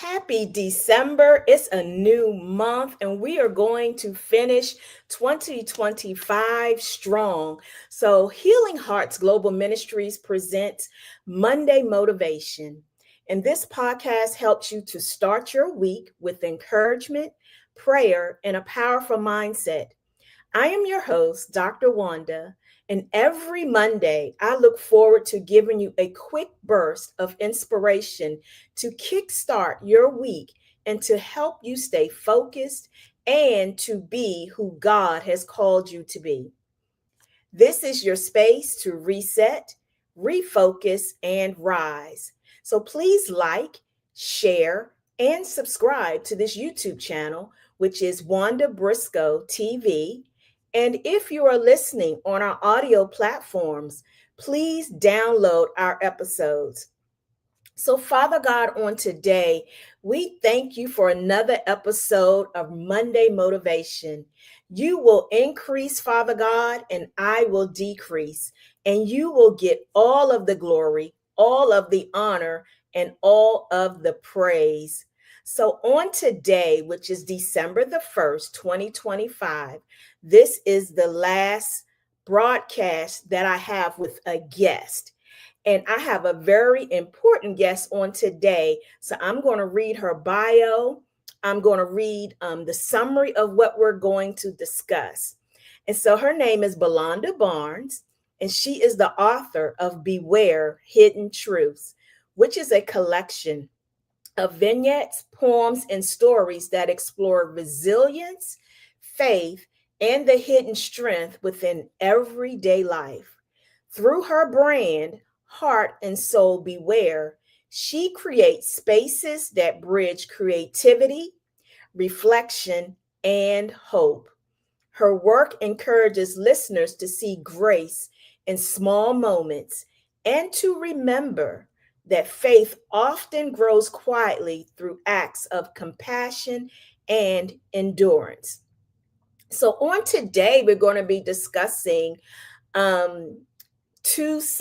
Happy December. It's a new month, and we are going to finish 2025 strong. So, Healing Hearts Global Ministries presents Monday Motivation. And this podcast helps you to start your week with encouragement, prayer, and a powerful mindset. I am your host, Dr. Wanda, and every Monday I look forward to giving you a quick burst of inspiration to kickstart your week and to help you stay focused and to be who God has called you to be. This is your space to reset, refocus, and rise. So please like, share, and subscribe to this YouTube channel, which is Wanda Briscoe TV. And if you are listening on our audio platforms, please download our episodes. So, Father God, on today, we thank you for another episode of Monday Motivation. You will increase, Father God, and I will decrease, and you will get all of the glory, all of the honor, and all of the praise. So, on today, which is December the 1st, 2025, this is the last broadcast that I have with a guest. And I have a very important guest on today. So I'm going to read her bio. I'm going to read the summary of what we're going to discuss. And so her name is Berlaunder Barnes, and she is the author of Beware Hidden Truths, which is a collection of vignettes, poems, and stories that explore resilience, faith, and the hidden strength within everyday life. Through her brand, Heart and Soul Beware, she creates spaces that bridge creativity, reflection, and hope. Her work encourages listeners to see grace in small moments and to remember that faith often grows quietly through acts of compassion and endurance. So, on today, we're going to be discussing um,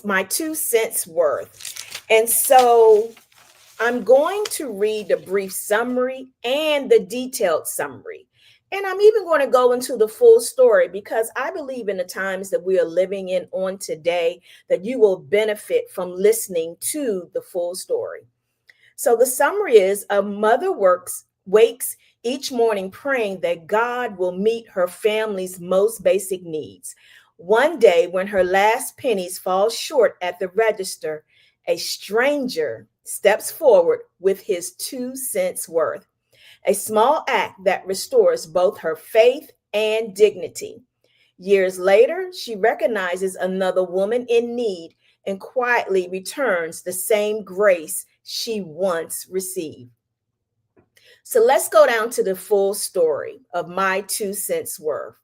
my 2 cents worth. And so I'm going to read the brief summary and the detailed summary. And I'm even going to go into the full story because I believe in the times that we are living in on today that you will benefit from listening to the full story. So the summary is a mother wakes each morning praying that God will meet her family's most basic needs. One day, when her last pennies fall short at the register, a stranger steps forward with his 2 cents worth, a small act that restores both her faith and dignity. Years later, she recognizes another woman in need and quietly returns the same grace she once received. So let's go down to the full story of my 2 cents worth.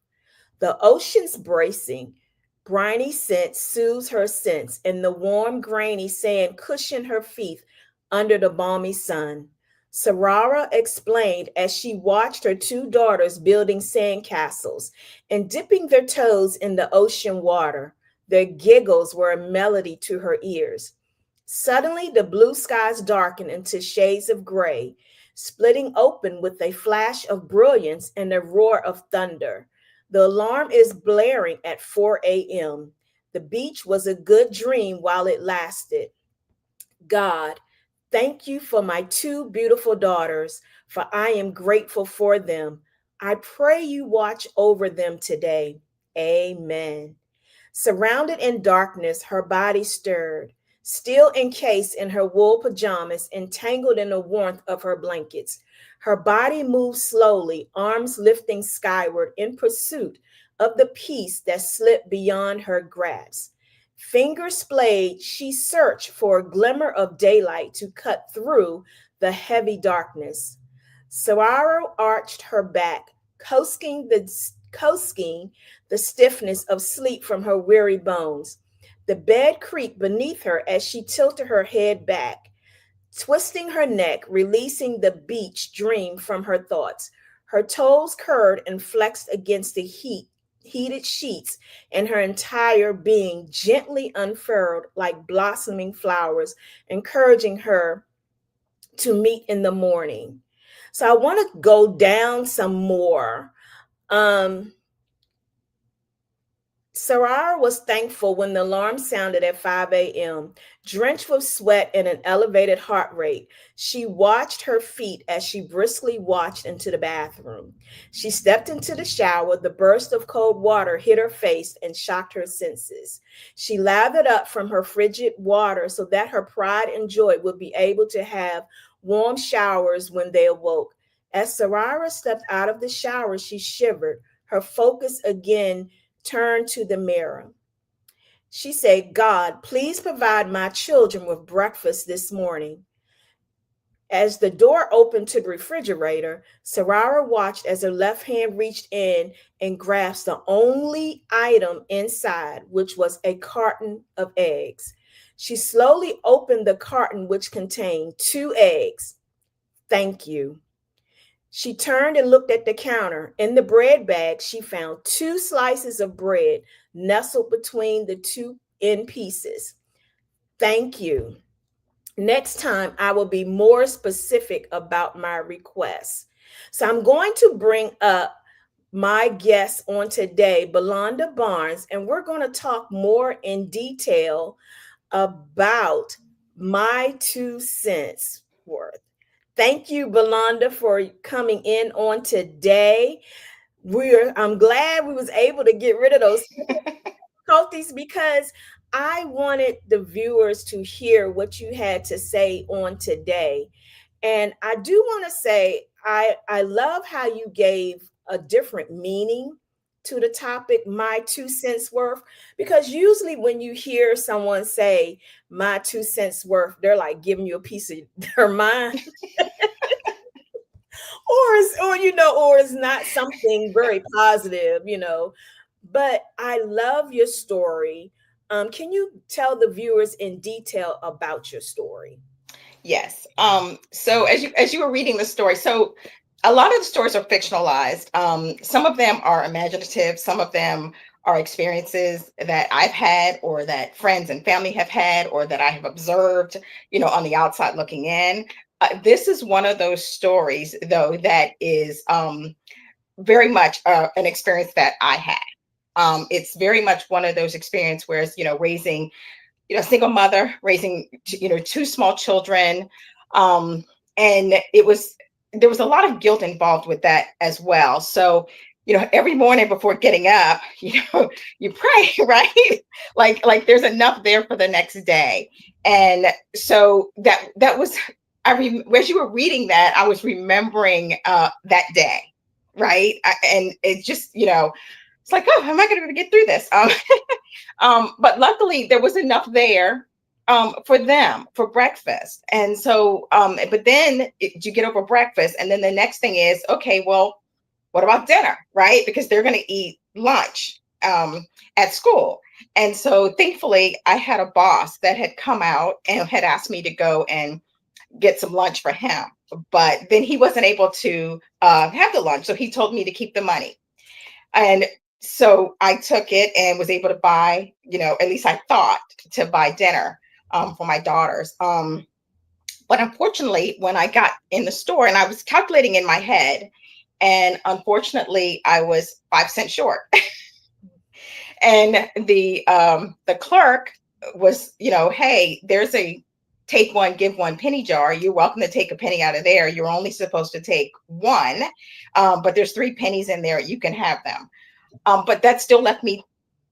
The ocean's briny scent soothes her sense, and the warm, grainy sand cushioned her feet under the balmy sun. Sarara explained as she watched her 2 daughters building sandcastles and dipping their toes in the ocean water. Their giggles were a melody to her ears. Suddenly, the blue skies darkened into shades of gray, splitting open with a flash of brilliance and a roar of thunder. The alarm is blaring at 4 a.m. The beach was a good dream while it lasted. God, thank you for my 2 beautiful daughters, for I am grateful for them. I pray you watch over them today. Amen. Surrounded in darkness, her body stirred, still encased in her wool pajamas, entangled in the warmth of her blankets. Her body moved slowly, arms lifting skyward in pursuit of the peace that slipped beyond her grasp. Fingers splayed, she searched for a glimmer of daylight to cut through the heavy darkness. Saguaro arched her back, coasting the stiffness of sleep from her weary bones. The bed creaked beneath her as she tilted her head back, twisting her neck, releasing the beach dream from her thoughts. Her toes curved and flexed against the heated sheets, and her entire being gently unfurled like blossoming flowers, encouraging her to meet in the morning. So I want to go down some more. Um, Sarara was thankful when the alarm sounded at 5 a.m. Drenched with sweat and an elevated heart rate, she watched her feet as she briskly walked into the bathroom. She stepped into the shower. The burst of cold water hit her face and shocked her senses. She lathered up from her frigid water so that her pride and joy would be able to have warm showers when they awoke. As Sarara stepped out of the shower, she shivered, her focus again turned to the mirror. She said, God, please provide my children with breakfast this morning. As the door opened to the refrigerator, Sarara watched as her left hand reached in and grasped the only item inside, which was a carton of eggs. She slowly opened the carton, which contained 2 eggs. Thank you. She turned and looked at the counter. In the bread bag, she found 2 slices of bread nestled between the two end pieces. Thank you. Next time, I will be more specific about my requests. So I'm going to bring up my guest on today, Berlaunder Barnes, and we're going to talk more in detail about my 2 cents worth. Thank you, Berlaunder, for coming in on today. I'm glad we was able to get rid of those difficulties because I wanted the viewers to hear what you had to say on today. And I do want to say I love how you gave a different meaning to the topic, my 2 cents worth, because usually when you hear someone say my 2 cents worth, they're like giving you a piece of their mind. Or it's not something very positive. But I love your story. Can you tell the viewers in detail about your story? Yes. So as you were reading the story, so a lot of the stories are fictionalized. Some of them are imaginative. Some of them are experiences that I've had, or that friends and family have had, or that I have observed, on the outside looking in. This is one of those stories, though, that is very much an experience that I had. It's very much one of those experiences where it's, raising, single mother, raising, 2 small children. Um, and there was a lot of guilt involved with that as well. So, every morning before getting up, you pray, right? Like there's enough there for the next day. And so that was, as you were reading that, I was remembering that day, right? And it just, it's like, oh, am I going to get through this? But luckily, there was enough there for them for breakfast. And so, but then you get over breakfast, and then the next thing is, okay, well, what about dinner, right? Because they're going to eat lunch at school. And so, thankfully, I had a boss that had come out and had asked me to go and get some lunch for him. But then he wasn't able to have the lunch, so he told me to keep the money. And so I took it and was able to buy, at least I thought, to buy dinner for my daughters. But unfortunately, when I got in the store and I was calculating in my head, and unfortunately, I was 5 cents short. And the clerk was, hey, there's a take one, give one penny jar. You're welcome to take a penny out of there. You're only supposed to take one, but there's 3 pennies in there. You can have them. But that still left me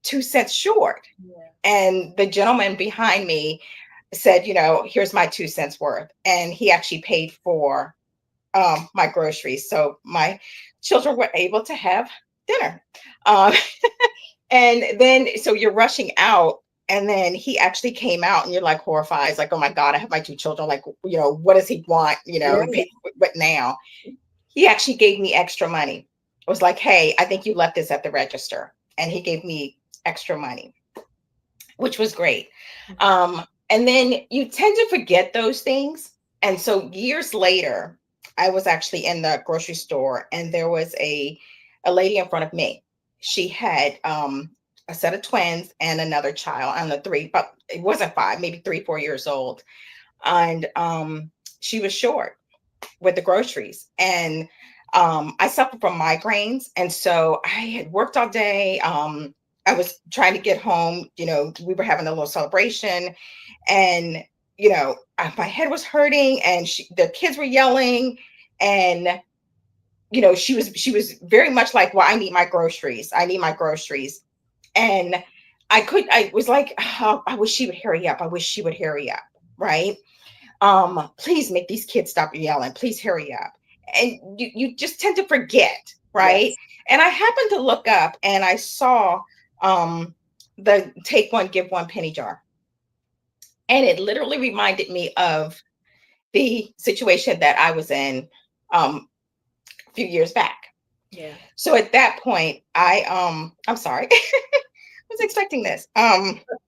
2 cents short. Yeah. And the gentleman behind me said, here's my 2 cents worth. And he actually paid for my groceries. So my children were able to have dinner. Um, and then, so you're rushing out. And then he actually came out, and you're like horrified. It's like, oh my God, I have my 2 children. Like, what does he want? He Yeah. paid, but now he actually gave me extra money. It was like, hey, I think you left this at the register. And he gave me extra money, which was great. And then you tend to forget those things. And so years later, I was actually in the grocery store, and there was a lady in front of me. She had a set of twins and another child, and the three, but it wasn't 5, maybe 3, 4 years old. And she was short with the groceries. And I suffer from migraines. And so I had worked all day. I was trying to get home. We were having a little celebration, and my head was hurting, and the kids were yelling, and she was very much like, well, I need my groceries. I need my groceries. And I was like, oh, I wish she would hurry up. I wish she would hurry up. Right. Please make these kids stop yelling. Please hurry up. And you just tend to forget. Right. Yes. And I happened to look up and I saw um, the take one, give one penny jar. And it literally reminded me of the situation that I was in a few years back. Yeah. So at that point, I'm sorry. I was expecting this.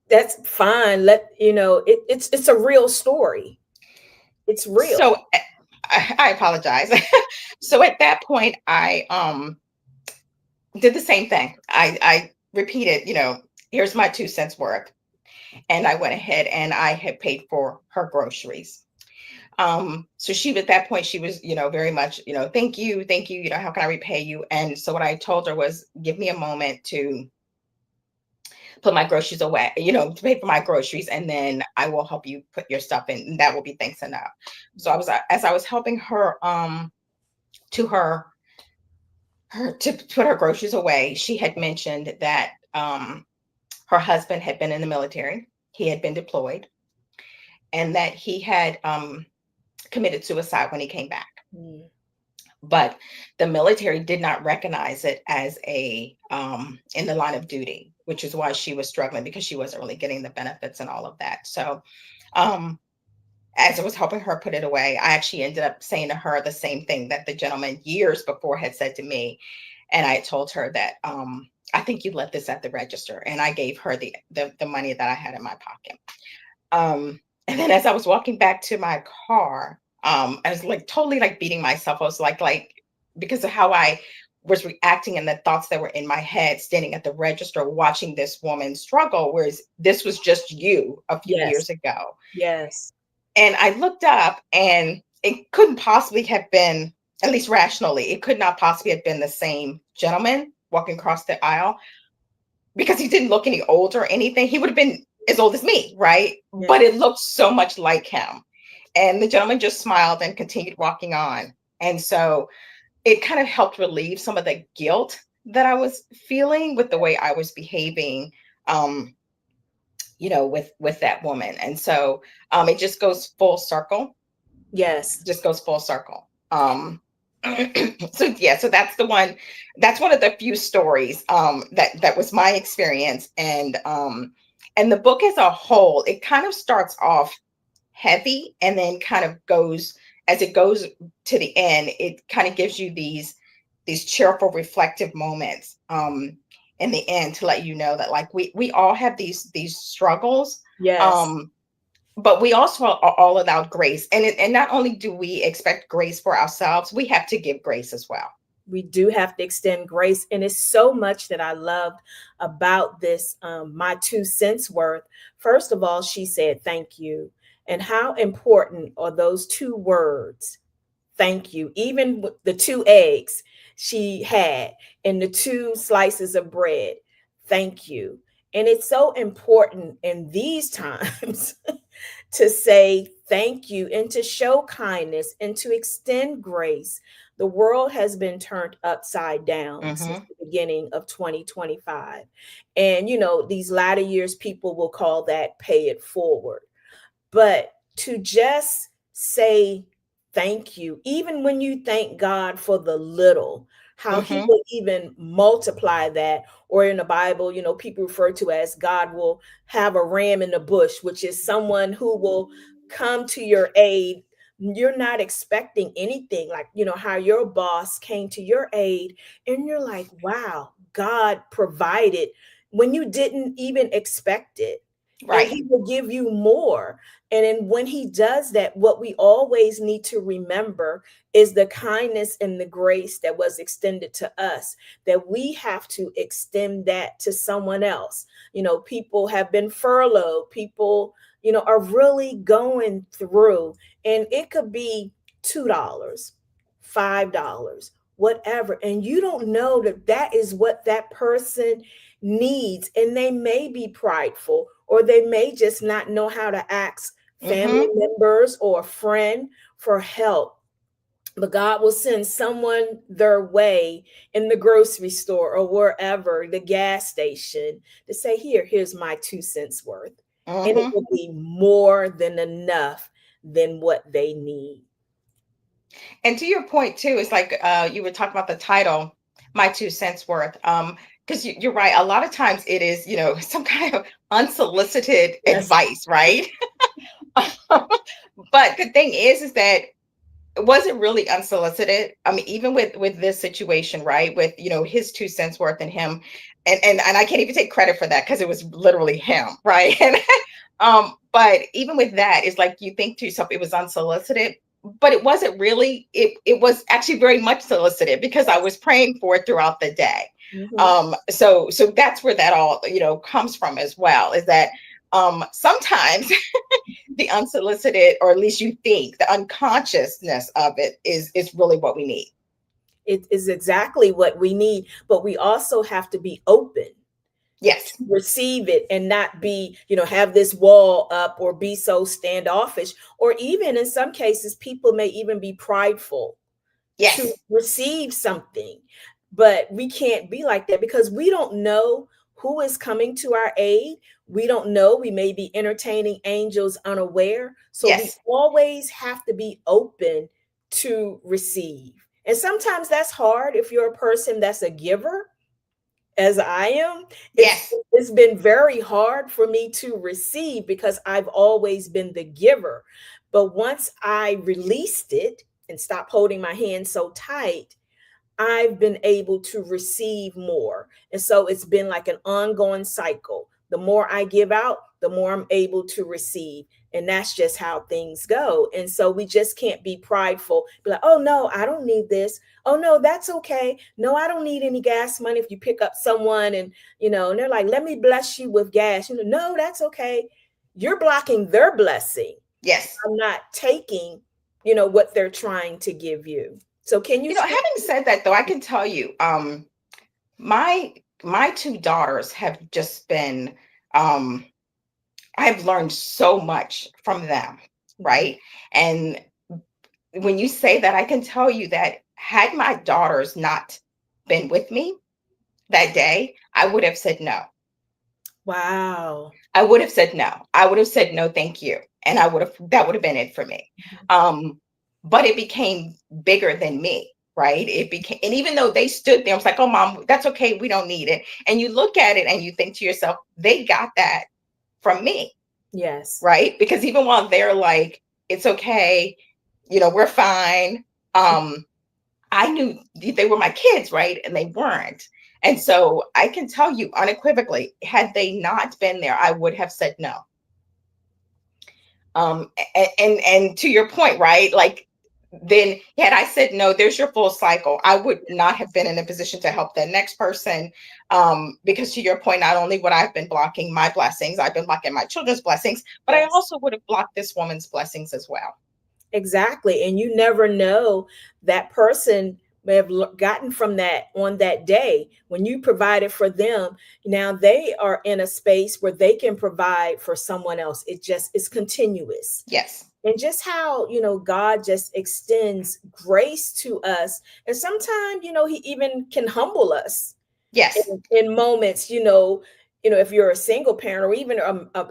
That's fine. It's a real story. It's So real. I apologize. So at that point, I did the same thing. I repeated, here's my 2 cents worth. And I went ahead and I had paid for her groceries. So she, at that point, she was, very much, thank you, how can I repay you? And so what I told her was, give me a moment to put my groceries away, to pay for my groceries, and then I will help you put your stuff in. And that will be thanks enough. So as I was helping her, to her to put her groceries away, she had mentioned that her husband had been in the military. He had been deployed, and that he had committed suicide when he came back. Mm. But the military did not recognize it as a in the line of duty, which is why she was struggling, because she wasn't really getting the benefits and all of that. So um, as I was helping her put it away, I actually ended up saying to her the same thing that the gentleman years before had said to me. And I told her that I think you left this at the register. And I gave her the money that I had in my pocket. And then as I was walking back to my car, I was like totally like beating myself. I was like because of how I was reacting and the thoughts that were in my head, standing at the register, watching this woman struggle, whereas this was just you a few Yes. years ago. Yes. And I looked up and it couldn't possibly have been, at least rationally, it could not possibly have been the same gentleman walking across the aisle, because he didn't look any older or anything. He would have been as old as me, right? Yeah. But it looked so much like him. And the gentleman just smiled and continued walking on. And so it kind of helped relieve some of the guilt that I was feeling with the way I was behaving, um, with that woman. And so it just goes full circle, Yes. just goes full circle. So yeah, so that's the one, that's one of the few stories that was my experience. And the book as a whole, it kind of starts off heavy and then kind of goes, as it goes to the end, it kind of gives you these cheerful reflective moments in the end, to let you know that like we all have these struggles. Yes. um but we also are all allowed grace, and not only do we expect grace for ourselves, we have to give grace as well. We do have to extend grace. And it's so much that I loved about this, my 2 cents worth. First of all, she said, thank you. And how important are those two words? Thank you. Even with the 2 eggs she had and the 2 slices of bread. Thank you. And it's so important in these times to say thank you and to show kindness and to extend grace. The world has been turned upside down since Hmm. the beginning of 2025. And, these latter years, people will call that pay it forward. But to just say thank you, even when you thank God for the little, how he Hmm. will even multiply that. Or in the Bible, people refer to as God will have a ram in the bush, which is someone who will come to your aid. You're not expecting anything, like, how your boss came to your aid, and you're like, wow, God provided when you didn't even expect it. And Right. he will give you more. And then when he does that, what we always need to remember is the kindness and the grace that was extended to us, that we have to extend that to someone else. People have been furloughed, people are really going through, and it could be $2, $5, whatever, and you don't know that that is what that person needs, and they may be prideful, or they may just not know how to ask family Mm-hmm. members or a friend for help. But God will send someone their way in the grocery store or wherever, the gas station, to say, here's my 2 cents worth. And it Mm-hmm. will be more than enough than what they need. And to your point too, it's like you were talking about the title, "My 2 cents worth." Because you're right. A lot of times it is, some kind of unsolicited Yes. advice, right? But the thing is that it wasn't really unsolicited. I mean, even with this situation, right? With his 2 cents worth and him, and I can't even take credit for that because it was literally him, right? And but even with that, it's like you think to yourself it was unsolicited, but it wasn't really. It was actually very much solicited because I was praying for it throughout the day. Hmm. So that's where that all comes from as well. Is that sometimes the unsolicited, or at least you think the unconsciousness of it is really what we need. It is exactly what we need, but we also have to be open to Yes, receive it and not be, have this wall up or be so standoffish. Or even in some cases, people may even be prideful to yes, receive something. But we can't be like that because we don't know who is coming to our aid. We don't know. We may be entertaining angels unaware. So we yes, always have to be open to receive. And sometimes that's hard if you're a person that's a giver, as I am. It's yes, it's been very hard for me to receive because I've always been the giver. But once I released it and stopped holding my hand so tight, I've been able to receive more. And so it's been like an ongoing cycle. The more I give out, the more I'm able to receive. And that's just how things go. And so we just can't be prideful. Be like, oh, no, I don't need this. Oh, no, that's okay. No, I don't need any gas money. If you pick up someone and they're like, let me bless you with gas. No, that's okay. You're blocking their blessing. yes. I'm not taking, what they're trying to give you. So can you speak? Having said that, though, I can tell you, my my two daughters have just been, um, I've learned so much from them, Mhm. right? And when you say that, I can tell you that had my daughters not been with me that day, I would have said no. Wow. I would have said no. I would have said no, thank you. And that would have been it for me. Mhm. Um, but it became bigger than me, right? It became, and even though they stood there, I was like, oh, mom, that's okay. We don't need it. And you look at it and you think to yourself, they got that from me, Yes. right? Because even while they're like, it's okay, we're fine. Um, I knew they were my kids, right? And they weren't. And so I can tell you unequivocally, had they not been there, I would have said no. And to your point, right? Like, then had I said no, there's your full cycle. I would not have been in a position to help the next person. Because to your point, not only would I have been blocking my blessings, I've been blocking my children's blessings, but I Yes. also would have blocked this woman's blessings as well. Exactly. And you never know, that person may have gotten from that on that day when you provided for them. Now they are in a space where they can provide for someone else. It just is continuous. Yes. And just how, God just extends grace to us. And sometimes, he even can humble us Yes. in moments, if you're a single parent, or even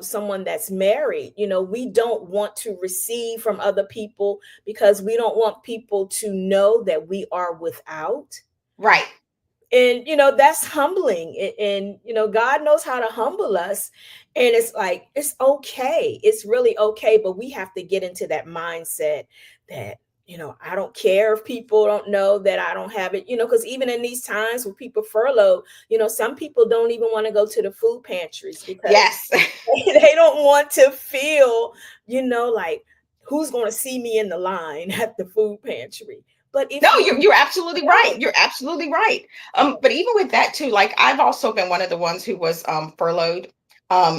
someone that's married, we don't want to receive from other people because we don't want people to know that we are without. Right. And that's humbling. And God knows how to humble us. And it's like, it's okay, it's really okay, but we have to get into that mindset that, I don't care if people don't know that I don't have it, because even in these times with people furloughed, some people don't even want to go to the food pantries because Yes. they don't want to feel, like, who's going to see me in the line at the food pantry. But No, if you you're absolutely right. know, You're absolutely right. yeah. But even with that too, like I've also been one of the ones who was furloughed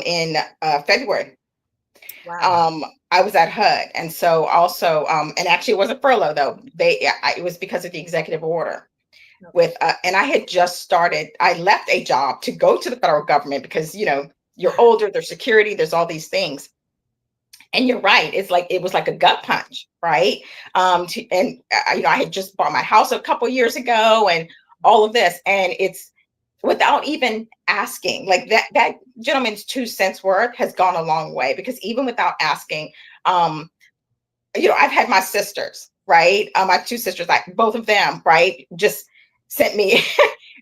in February. Wow. I was at HUD, and so also, and actually it wasn't furlough though. It was because of the executive order Okay. with, and I had just started. I left a job to go to the federal government because you're older, there's security, there's all these things. And you're right. It's like it was like a gut punch, right? And I had just bought my house a couple years ago, and all of this, and it's without even asking. Like that gentleman's 2 cents worth has gone a long way, because even without asking, um, I've had my sisters, right? My two sisters, like both of them, right, just sent me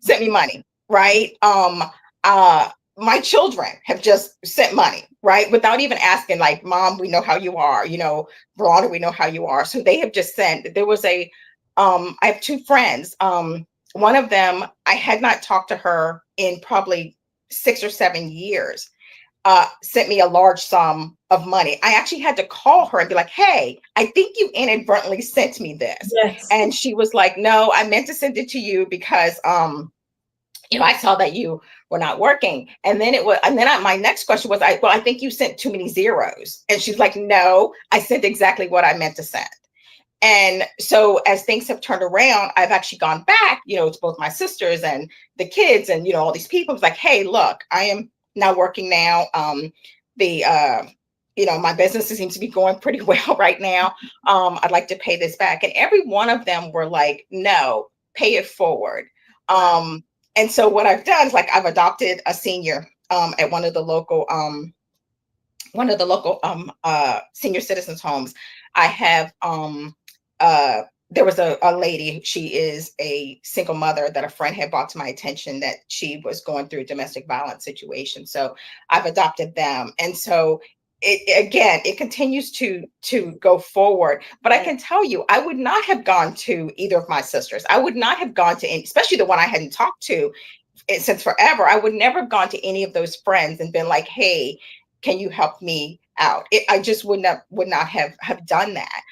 sent me money, right? Uh, my children have just sent money, right, without even asking. Like, Mom, we know how you are. Berlaunder, we know how you are. So they have just sent. There was I have two friends. One of them, I had not talked to her in probably 6 or 7 years, sent me a large sum of money. I actually had to call her and be like, hey, I think you inadvertently sent me this. Yes. And she was like, no, I meant to send it to you because, I saw that you were not working. And then my next question was, I think you sent too many zeros. And she's like, no, I sent exactly what I meant to send. And so as things have turned around, I've actually gone back, to both my sisters and the kids and, all these people. It's like, hey, look, I am now working now. The, my business seems to be going pretty well right now. I'd like to pay this back. And every one of them were like, no, pay it forward. Wow. And so what I've done is, like, I've adopted a senior at one of the local senior citizens homes. I have uh there was a lady. She is a single mother that a friend had brought to my attention, that she was going through a domestic violence situation. So I've adopted them. And so it continues to go forward. But I Yes. can tell you, I would not have gone to either of my sisters. I would not have gone to any, especially the one I hadn't talked to since forever. I would never have gone to any of those friends and been like, hey, can you help me out? I just would not have done that.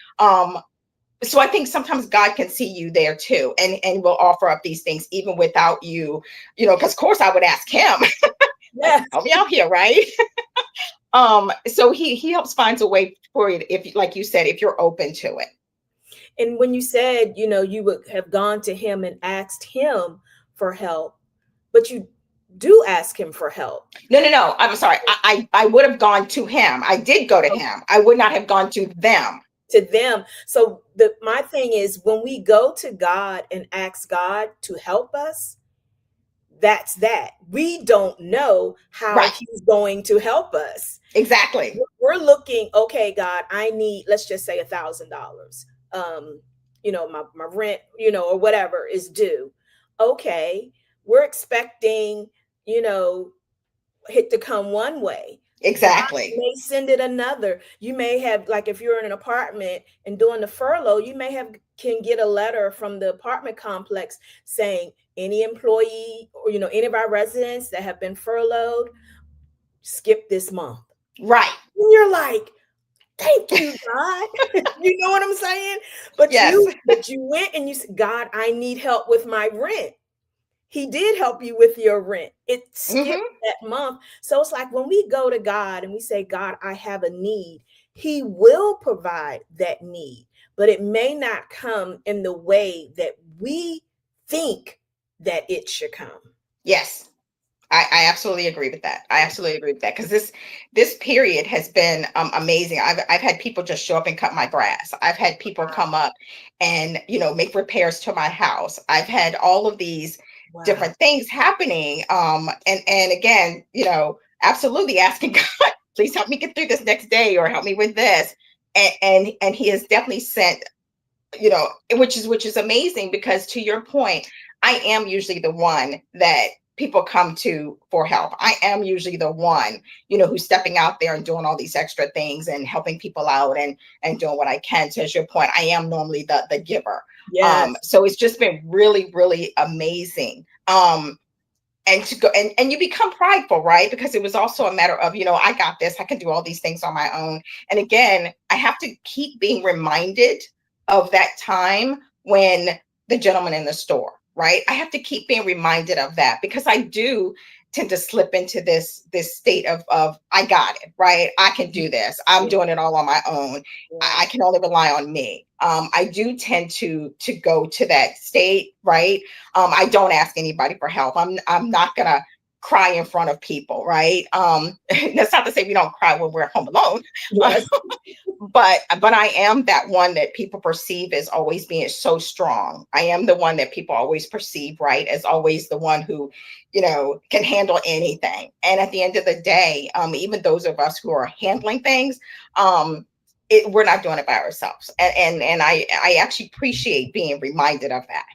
So I think sometimes God can see you there too, and will offer up these things even without you, because of course I would ask him, like, Yes. help me out here, right? So he helps finds a way for you, if, like you said, if you're open to it. And when you said, you would have gone to him and asked him for help, but you do ask him for help. No, no, no. I'm sorry. I would have gone to him. I did go to him. I would not have gone to them. To them. So my thing is, when we go to God and ask God to help us, that's that. We don't know how Right. he's going to help us. Exactly. We're looking, okay, God, I need, let's just say $1,000. My rent, or whatever is due. Okay, we're expecting, you know, it to come one way. God Exactly. may send it another. You may have, like, if you're in an apartment and doing the furlough, you may have can get a letter from the apartment complex saying, any employee, or any of our residents that have been furloughed, skip this month. Right. And you're like, thank you, God. You know what I'm saying? But Yes. you went and you said, God, I need help with my rent. He did help you with your rent. It skipped Hmm. that month. So it's like, when we go to God and we say, God, I have a need, he will provide that need, but it may not come in the way that we think that it should come. Yes. I absolutely agree with that. I absolutely agree with that, because this period has been amazing. I've had people just show up and cut my grass. I've had people come up and make repairs to my house. I've had all of these Wow. different things happening. And again, absolutely asking God, please help me get through this next day, or help me with this. And he has definitely sent, which is amazing, because, to your point, I am usually the one that people come to for help. I am usually the one, who's stepping out there and doing all these extra things and helping people out, and doing what I can. To your point, I am normally the giver. Yes. So it's just been really, really amazing. And to go, and you become prideful, right? Because it was also a matter of, I got this, I can do all these things on my own. And again, I have to keep being reminded of that time when the gentleman in the store, right? I have to keep being reminded of that, because I do tend to slip into this state of I got it, right? I can do this. I'm Yeah, doing it all on my own. right. I can only rely on me. I do tend to go to that state, right? I don't ask anybody for help. I'm not gonna cry in front of people, right? That's not to say we don't cry when we're home alone. Yes. But I am that one that people perceive as always being so strong. I am the one that people always perceive, right, as always the one who, can handle anything. And at the end of the day, even those of us who are handling things, we're not doing it by ourselves. And I actually appreciate being reminded of that.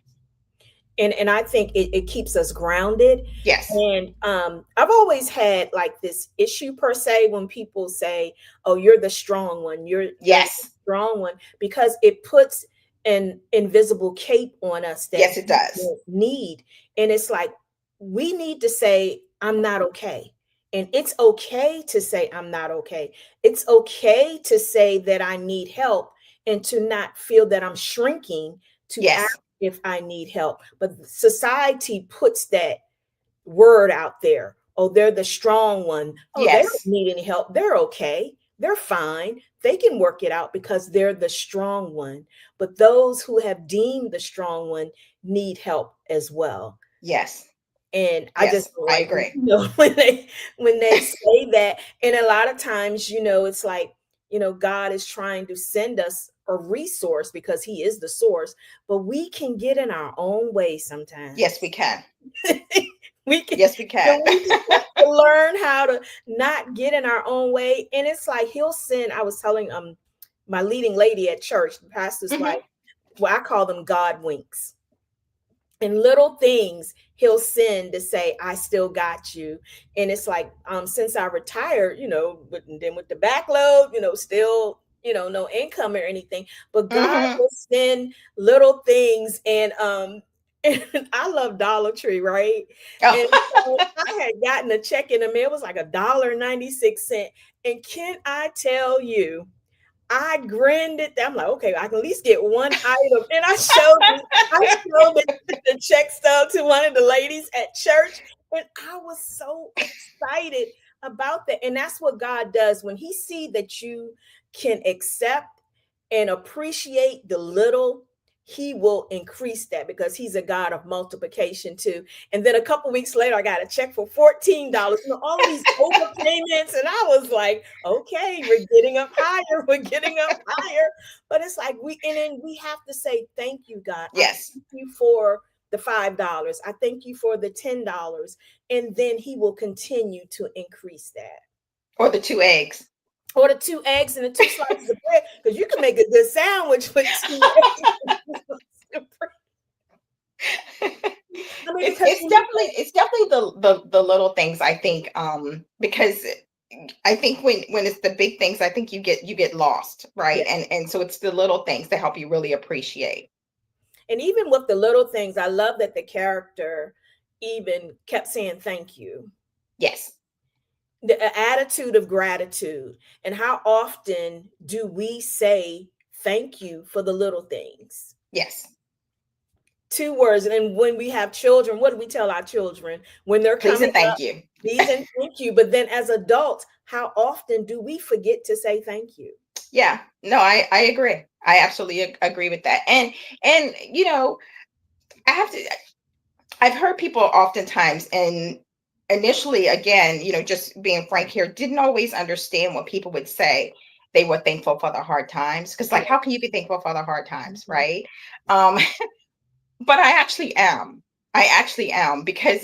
And I think it keeps us grounded. Yes. And I've always had like this issue per se when people say, "Oh, you're the strong one. You're the Yes. strong one," because it puts an invisible cape on us that Yes, it we does. don't need. And it's like we need to say, "I'm not okay." And it's okay to say I'm not okay. It's okay to say that I need help and to not feel that I'm shrinking to Yes. if I need help. But society puts that word out there. Oh, they're the strong one. Oh, they don't Yes. need any help. They're okay. They're fine. They can work it out because they're the strong one. But those who have deemed the strong one need help as well. Yes. And I just Yes. don't I like agree. when they say that. And a lot of times, it's like, God is trying to send us a resource because he is the source, but we can get in our own way Yes, sometimes. we can. we can Yes, we and can. we just have to learn how to not get in our own way. And it's like he'll send, I was telling my leading lady at church, the pastor's wife, Hmm. well, I call them God winks, and little things he'll send to say I still got you. And it's like since I retired, then with the backload, still, no income or anything, but God Hmm. will send little things. And and I love Dollar Tree, right? And so Oh. I had gotten a check in the mail. It was like $1.96. And can I tell you, I grinned at them. I'm like, okay, I can at least get one item. And I showed the check stub to one of the ladies at church. And I was so excited about that. And that's what God does when he see that you can accept and appreciate the little. He will increase that because he's a God of multiplication too. And then a couple weeks later, I got a check for $14. All of these overpayments, and I was like, "Okay, we're getting up higher. We're getting up higher." But it's like and then we have to say, "Thank you, God. I Yes. thank you for the $5. I thank you for the $10." And then He will continue to increase that. Or the two eggs. Or the 2 eggs and the 2 slices of bread, because you can make a good sandwich with 2 eggs and 2 slices of bread. I mean, it's because it's when you definitely it's definitely the little things, I think, because I think when it's the big things, I think you get lost, right? yeah, And so it's the little things that help you really appreciate. and even with the little things, I love that the character even kept saying thank you. Yes. The attitude of gratitude. And how often do we say thank you for the little things? Yes. 2 words. And then when we have children, what do we tell our children when they're Please coming and thank up? you. Please and thank you. But then as adults, how often do we forget to say thank you? Yeah. No, I agree. I absolutely agree with that. And I have to I've heard people oftentimes, and initially, again, just being frank here, didn't always understand when people would say they were thankful for the hard times. Because, like, Yeah. how can you be thankful for the hard times, Mhm. right? Um, but I actually am. I actually am, because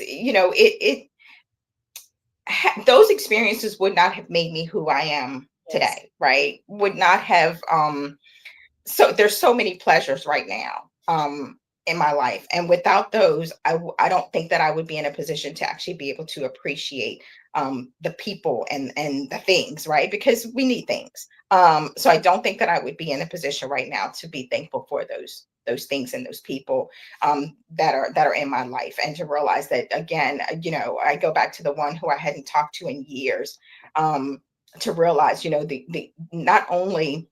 those experiences would not have made me who I am Yes. today, right? Would not have. So there's so many pleasures right now, in my life, and without those, I don't think that I would be in a position to actually be able to appreciate the people and the things, right? Because we need things. So I don't think that I would be in a position right now to be thankful for those things and those people, that are in my life, and to realize that, again, I go back to the one who I hadn't talked to in years, to realize, the not only,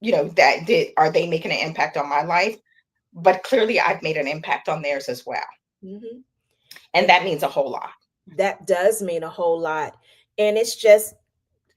that are they making an impact on my life, but clearly I've made an impact on theirs as well. Mhm. And And that means a whole lot. that does mean a whole lot. And it's just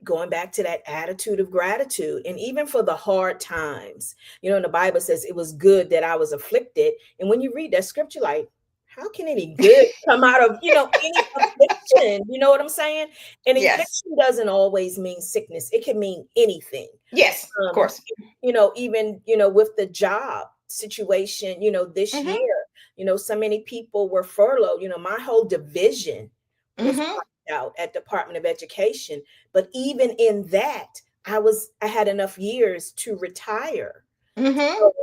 going back to that attitude of gratitude. And even for the hard times, the Bible says it was good that I was afflicted. And when you read that scripture, like, how can any good come out of, any affliction? You know what I'm saying? And Yes. affliction doesn't always mean sickness. It can mean anything. Yes, of um course. Even with the job situation, this Mm-hmm. year, so many people were furloughed. My whole division was Mm-hmm. wiped out at Department of Education. But even in that, I had enough years to retire. Mm-hmm. So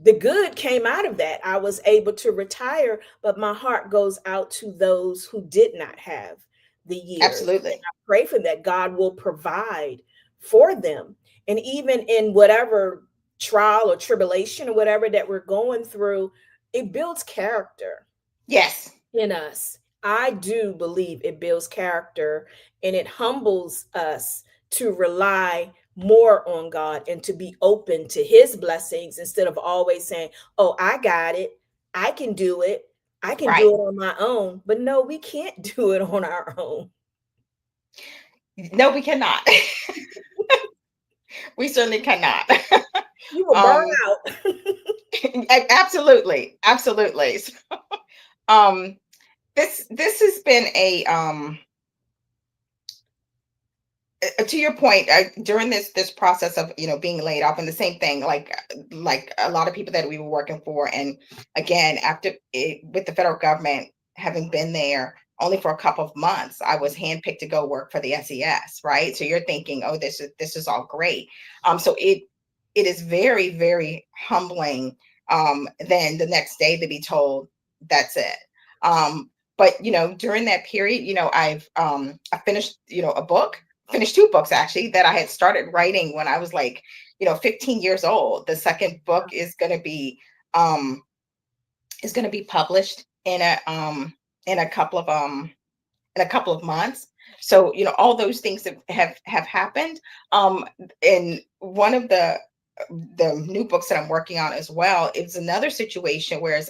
the good came out of that. I was able to retire, but my heart goes out to those who did not have the years. And Absolutely. I pray for that God will provide for them. And even in whatever trial or tribulation or whatever that we're going through, it builds character Yes. in us. I do believe it builds character, and it humbles us to rely more on God and to be open to his blessings instead of always saying, "Oh, I got it. I can do it. I can do Right. it on my own." But no, we can't do it on our own. No, we cannot. We certainly cannot. You will burn um, out. absolutely. Absolutely. So, um, this has been a to your point, during this process of being laid off, and the same thing, like a lot of people that we were working for, and again, after with the federal government, having been there only for a couple of months, I was handpicked to go work for the SES, right? So you're thinking, oh, this is all great. So it is very, very humbling. Then the next day to be told that's it. But during that period, I finished a book, finished two books actually that I had started writing when I was like 15 years old. The second book um is going to be published in a couple of months. So all those things have happened. And one of the new books that I'm working on as well is another situation where it's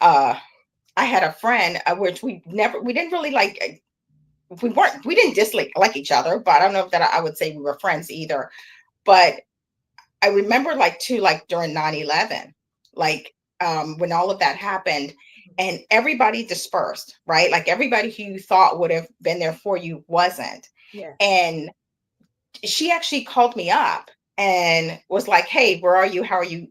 uh I had a friend, which we didn't really like. We didn't dislike each other, but I don't know if that I would say we were friends either. But I remember like too, like during 9/11, like when all of that happened and everybody dispersed, right? Like everybody who you thought would have been there for you wasn't. Yes. And she actually called me up and was like, "Hey, where are you? How are you?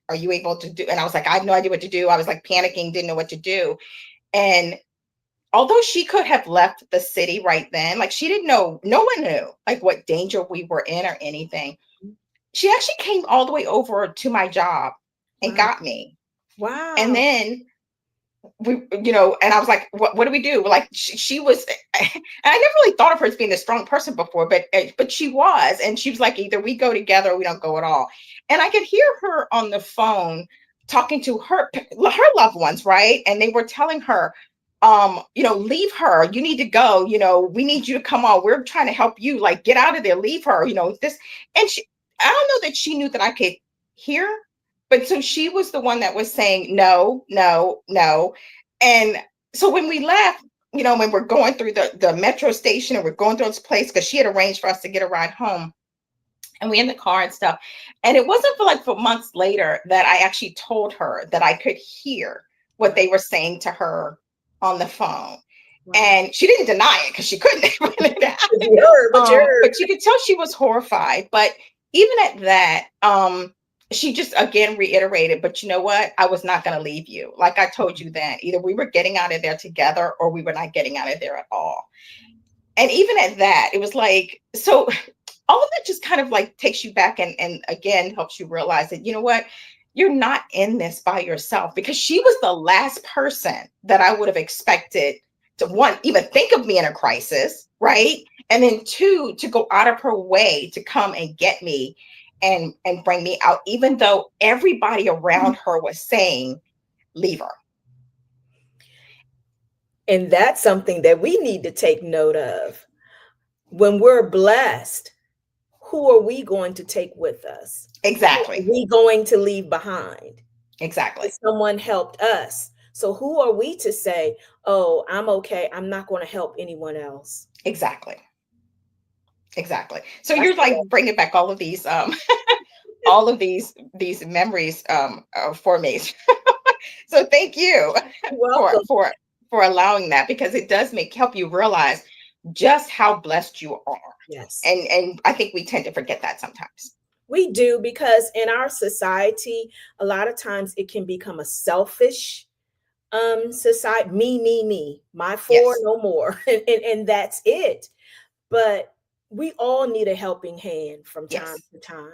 Are you able to do?" And I was like, "I have no idea what to do." I was like panicking, didn't know what to do. And although she could have left the city right then, like she didn't know, no one knew like what danger we were in or anything. She actually came all the way over to my job and Wow. got me. And Wow. then and I was like, what do we do? Like she was, and I never really thought of her as being a strong person before, but she was. And she was like, either we go together or we don't go at all. And I could hear her on the phone talking to her loved ones, right? And they were telling her, leave her, you need to go, we need you to come on, we're trying to help you, like get out of there, leave her, this. And I don't know that she knew that I could hear, but so she was the one that was saying no, no, no. And so when we left, when we're going through the metro station and we're going through this place, because she had arranged for us to get a ride home, and we in the car and stuff. And it wasn't for months later that I actually told her that I could hear what Wow. they were saying to her on the phone. Wow. And she didn't deny it because she couldn't. But you heard, but you heard. But you could tell she was horrified. But even at that, she just again reiterated, but you know what? I was not going to leave you. Like I told you then, either we were getting out of there together or we were not getting out of there at all. And even at that, it was like, so all of that just kind of like takes you back and again helps you realize that, you know what? You're not in this by yourself, because she was the last person that I would have expected to, one, even think of me in a crisis, right? And then two, to go out of her way to come and get me and bring me out, even though everybody around her was saying, leave her. And that's something that we need to take note of. When we're blessed, who are we going to take with us? Who are Exactly. we going to leave behind? Exactly. Someone helped us. So who are we to say, oh, I'm okay, I'm not going to help anyone else? Exactly. Exactly. So That's you're like bringing back all of these all of these memories for me. So thank you for welcome. for for allowing that, because it does make help you realize just how blessed you are. Yes. And I think we tend to forget that sometimes. We do, because in our society, a lot of times it can become a selfish society. Me, my four, Yes. no more. And that's it. But we all need a helping hand from time Yes. to time.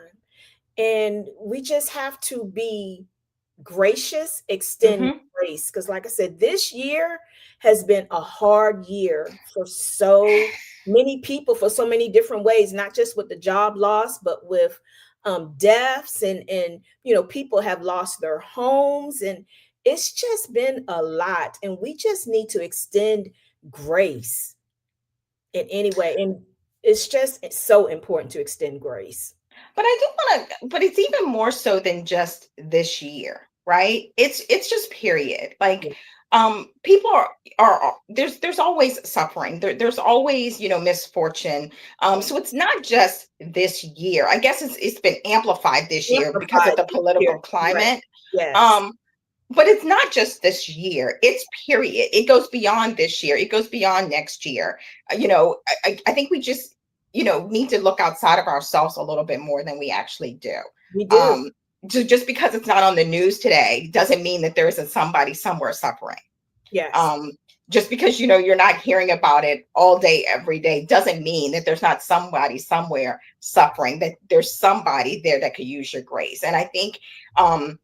And we just have to be gracious, extend Hmm. grace. Because, like I said, this year has been a hard year for so many people, for so many different ways, not just with the job loss, but with deaths, and people have lost their homes, and it's just been a lot. And we just need to extend grace in any way. And it's so important to extend grace. But I do want to, but it's even more so than just this year, right? It's just period. Like, Yeah. people are there's always suffering. There's always, misfortune. Yeah. So it's not just this year. I guess it's been amplified this year because of Amplified the this year. political Right. climate. Yes. Um, but it's not just this year, it's period. It goes beyond this year, it goes beyond next year. I think we just, need to look outside of ourselves a little bit more than we actually do. We do. um just because it's not on the news today doesn't mean that there isn't somebody somewhere suffering. Yes. um just because you're not hearing about it all day every day doesn't mean that there's not somebody somewhere suffering, that there's somebody there that could use your grace. And I think, um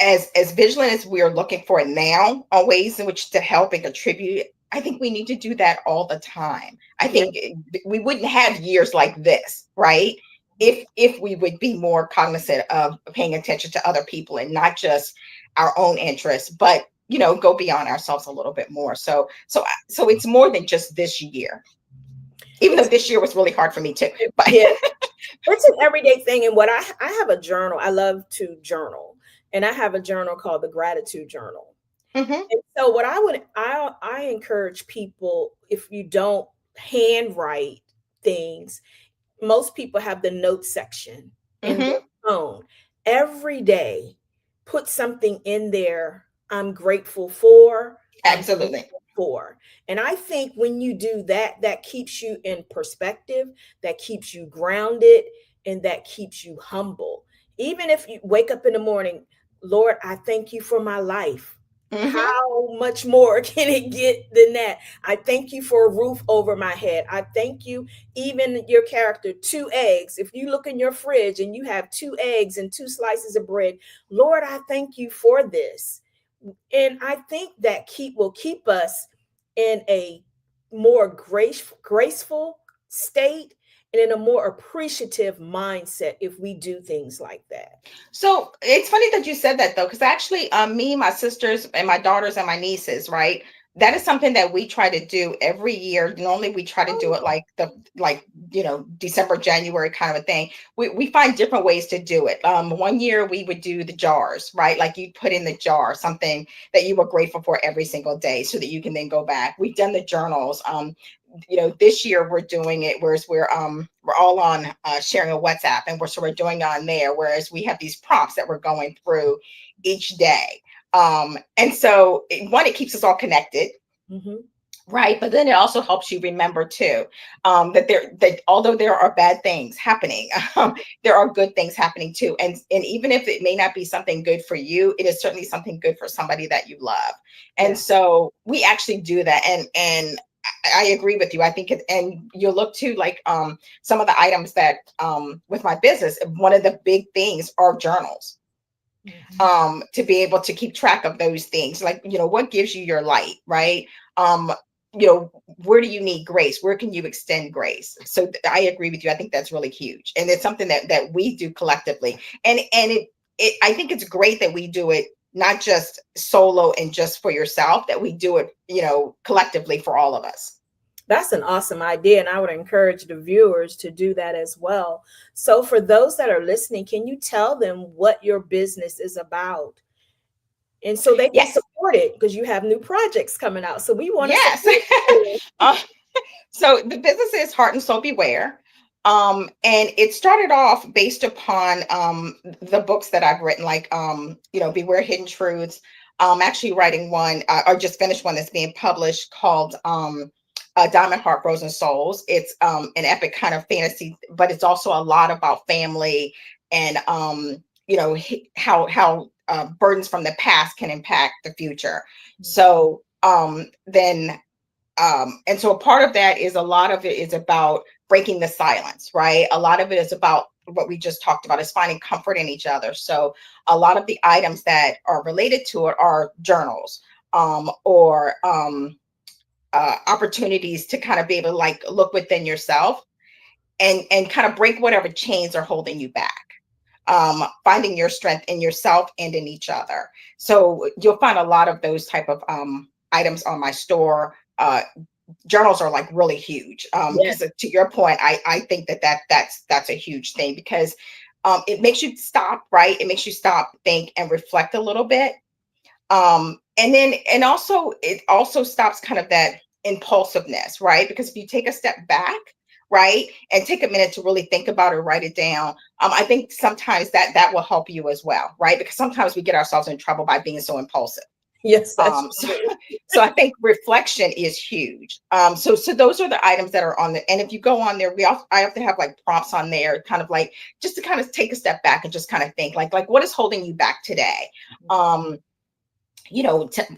as vigilant as we are looking for it now on ways in which to help and contribute, I think we need to do that all the time. I Yeah. think we wouldn't have years like this, right? If we would be more cognizant of paying attention to other people and not just our own interests, but go beyond ourselves a little bit more. So it's more than just this year, even though It's this year was really hard for me too. But yeah. It's an everyday thing. And what I have a journal. I love to journal, and I have a journal called the Gratitude Journal. hmm. And so what I encourage people, if you don't handwrite things, most people have the note section in their Hmm. phone. Every day, put something in there I'm grateful for, I'm Absolutely. thankful for. And I think when you do that, that keeps you in perspective, that keeps you grounded, and that keeps you humble. Even if you wake up in the morning, Lord, I thank you for my life. Hmm. How much more can it get than that? I thank you for a roof over my head. I thank you, even your character, 2 eggs. If you look in your fridge and you have 2 eggs and 2 slices of bread, Lord, I thank you for this. And I think that will keep us in a more graceful state, and in a more appreciative mindset if we do things like that. So it's funny that you said that though, because actually, me, my sisters, and my daughters and my nieces, right? That is something that we try to do every year. Normally, we try to do it Oh, like December, January kind of a thing. We find different ways to do it. One year we would do the jars, right? Like you put in the jar something that you were grateful for every single day, so that you can then go back. We've done the journals. This year we're doing it, whereas we're all on sharing a WhatsApp, and we're doing it on there, whereas we have these prompts that we're going through each day. And so one, it keeps us all connected, mhm. right? But then it also helps you remember too, that although there are bad things happening, there are good things happening too. And even if it may not be something good for you, it is certainly something good for somebody that you love. And Yeah. so we actually do that. And I agree with you. I think and you look to like, some of the items that, with my business, one of the big things are journals, Mhm. to be able to keep track of those things, like, what gives you your light, right? um where do you need grace, where can you extend grace? So I agree with you. I think that's really huge, and it's something that we do collectively. And I think it's great that we do it not just solo and just for yourself, that we do it, collectively for all of us. That's an awesome idea, and I would encourage the viewers to do that as well. So, for those that are listening, can you tell them what your business is about? And so they can Yes, support it because you have new projects coming out. So we want to yes. support you. Uh, so the business is Heart and Soul Beware. And it started off based upon the books that I've written, like Beware Hidden Truths. Actually writing one, or just finished one that's being published called Diamond Heart Frozen Souls. It's an epic kind of fantasy, but it's also a lot about family and how burdens from the past can impact the future. So then and so a part of that is, a lot of it is about breaking the silence, right? A lot of it is about what we just talked about, is finding comfort in each other. So a lot of the items that are related to it are journals, or opportunities to kind of be able to like look within yourself and kind of break whatever chains are holding you back. Finding your strength in yourself and in each other. So you'll find a lot of those type of items on my store. Journals are like really huge, Yes. because to your point, I think that's a huge thing, because it makes you stop, right? It makes you stop, think, and reflect a little bit. And also it also stops kind of that impulsiveness, right? Because if you take a step back, right, and take a minute to really think about it, write it down, I think sometimes that will help you as well, right? Because sometimes we get ourselves in trouble by being so impulsive. Yes, that's So, true. so I think reflection is huge. So those are the items that are on the, and if you go on there, I have to have like prompts on there, kind of like just to kind of take a step back and just kind of think like what is holding you back today? Um,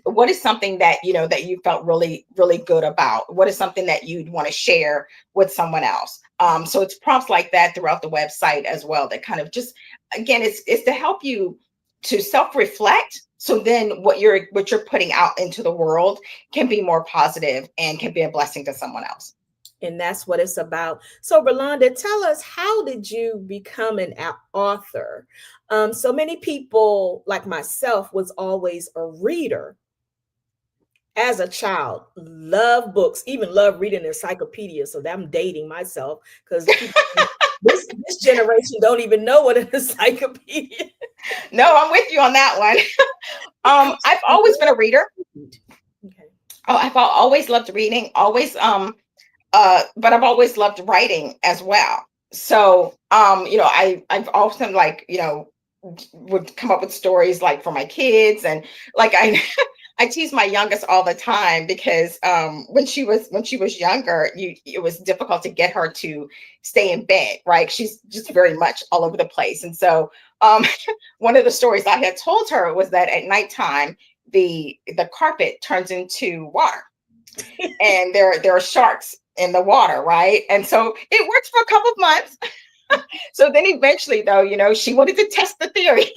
what is something that that you felt really really good about? What is something that you'd want to share with someone else? So it's prompts like that throughout the website as well, that kind of just, again, it's to help you to self-reflect, so then what you're putting out into the world can be more positive and can be a blessing to someone else. And that's what it's about. So, Berlaunder, tell us, how did you become an author? So many people, like myself, was always a reader as a child. Love books, even love reading encyclopedias. So that I'm dating myself because people this generation don't even know what an encyclopedia. No, I'm with you on that one. I've always been a reader. Okay. Oh, I've always loved reading, always. But I've always loved writing as well. So, I've often like, would come up with stories like for my kids, and like I tease my youngest all the time because when she was younger, it was difficult to get her to stay in bed, right? She's just very much all over the place. And so um one of the stories I had told her was that at nighttime the carpet turns into water, and there are sharks in the water, right? And so it worked for a couple of months. So then eventually, though, she wanted to test the theory.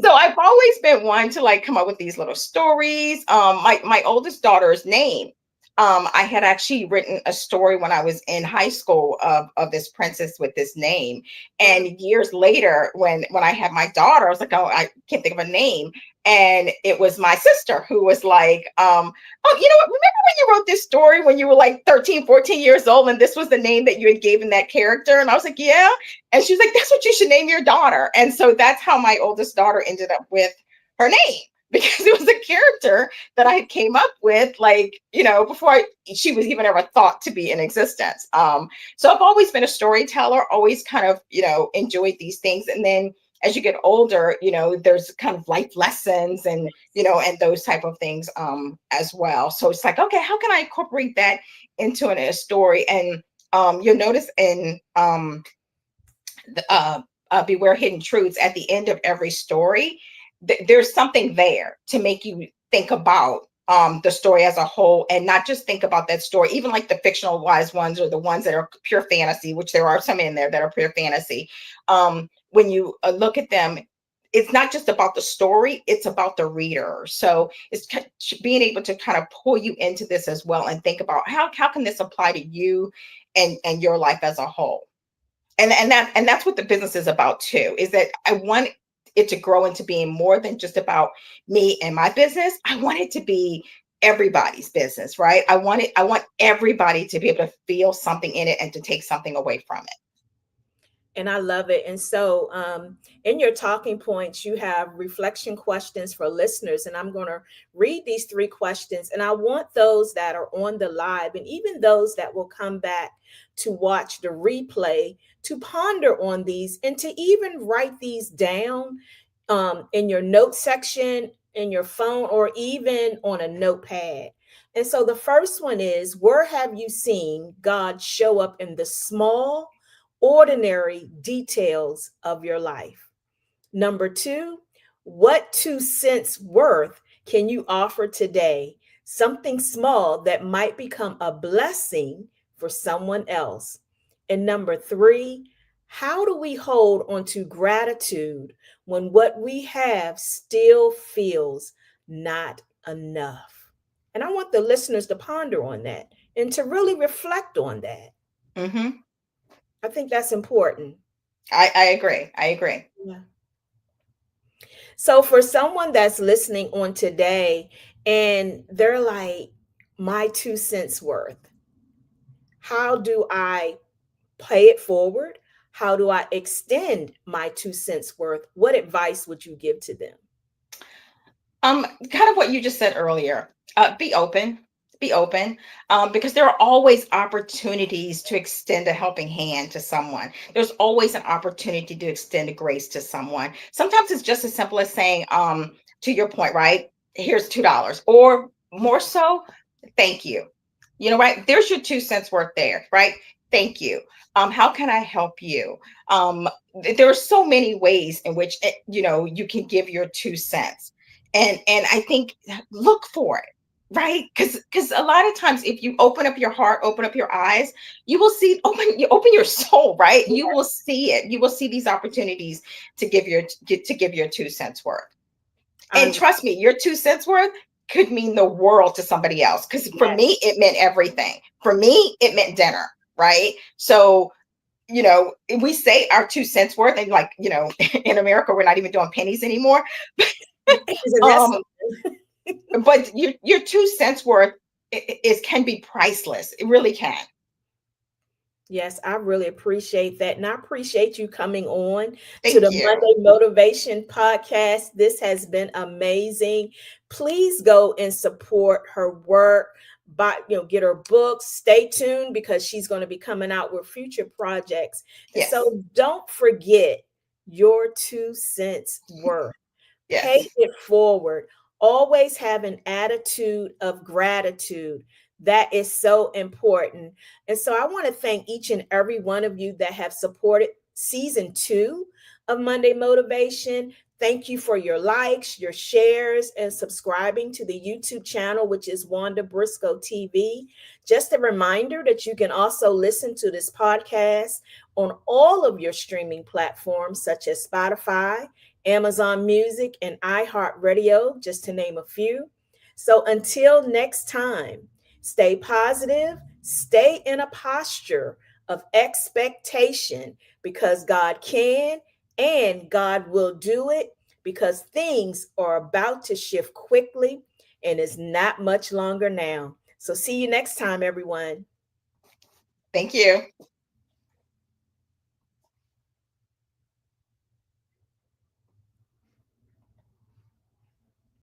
So I've always been one to like come up with these little stories. My oldest daughter's name. I had actually written a story when I was in high school of this princess with this name. And years later, when I had my daughter, I was like, oh, I can't think of a name. And it was my sister who was like, oh, you know what? Remember when you wrote this story when you were like 13, 14 years old, and this was the name that you had given that character? And I was like, yeah. And she was like, that's what you should name your daughter. And so that's how my oldest daughter ended up with her name, because it was a character that I had came up with, like, before she was even ever thought to be in existence. So I've always been a storyteller, always kind of, enjoyed these things. And then as you get older, there's kind of life lessons and, and those type of things as well. So it's like, okay, how can I incorporate that into a story? And you'll notice in Beware Hidden Truths, at the end of every story, there's something there to make you think about the story as a whole, and not just think about that story, even like the fictionalized ones or the ones that are pure fantasy, which there are some in there that are pure fantasy. When you look at them, it's not just about the story, it's about the reader. So it's being able to kind of pull you into this as well, and think about how can this apply to you and your life as a whole. And that's what the business is about too, is that I want it to grow into being more than just about me and my business. I want it to be everybody's business, right? I want everybody to be able to feel something in it and to take something away from it. And I love it. And so, in your talking points, you have reflection questions for listeners. And I'm going to read these three questions. And I want those that are on the live and even those that will come back to watch the replay to ponder on these and to even write these down in your note section, in your phone, or even on a notepad. And so the first one is, where have you seen God show up in the small, ordinary details of your life? Number two, what 2 cents worth can you offer today? Something small that might become a blessing for someone else. And number three, how do we hold on to gratitude when what we have still feels not enough? And I want the listeners to ponder on that and to really reflect on that. Hmm. I think that's important. I agree. I agree. Yeah. So for someone that's listening on today and they're like, my 2 cents worth, how do I pay it forward? How do I extend my 2 cents worth? What advice would you give to them? Kind of what you just said earlier. Be open. Be open, because there are always opportunities to extend a helping hand to someone. There's always an opportunity to extend a grace to someone. Sometimes it's just as simple as saying, to your point, right? Here's $2, or more so, thank you. You know, right? There's your 2 cents worth there, right? Thank you. How can I help you? There are so many ways in which you can give your 2 cents, and I think, look for it, right? Because a lot of times, if you open up your heart, open up your eyes, you will see, open your soul, right? You will see it. You will see these opportunities to give your 2 cents worth. I And love trust me, your 2 cents worth could mean the world to somebody else. Because for that. me, it meant everything. For me, it meant dinner, right? So, we say our 2 cents worth, and like, in America, we're not even doing pennies anymore. Isn't that Um, something? but your 2 cents worth is can be priceless. It really can. Yes, I really appreciate that. And I appreciate you coming on to Thank the you. Monday Motivation Podcast. This has been amazing. Please go and support her work. Get her books. Stay tuned because she's going to be coming out with future projects. And Yes. so don't forget your 2 cents worth. Pay Yes. it forward. Always have an attitude of gratitude. That is so important. And so I want to thank each and every one of you that have supported season 2 of Monday Motivation. Thank you for your likes, your shares, and subscribing to the YouTube channel, which is Wanda Briscoe TV. Just a reminder that you can also listen to this podcast on all of your streaming platforms, such as Spotify, Amazon Music, and iHeartRadio, just to name a few. So until next time, stay positive, stay in a posture of expectation because God can and God will do it because things are about to shift quickly and it's not much longer now. So see you next time, everyone. Thank you.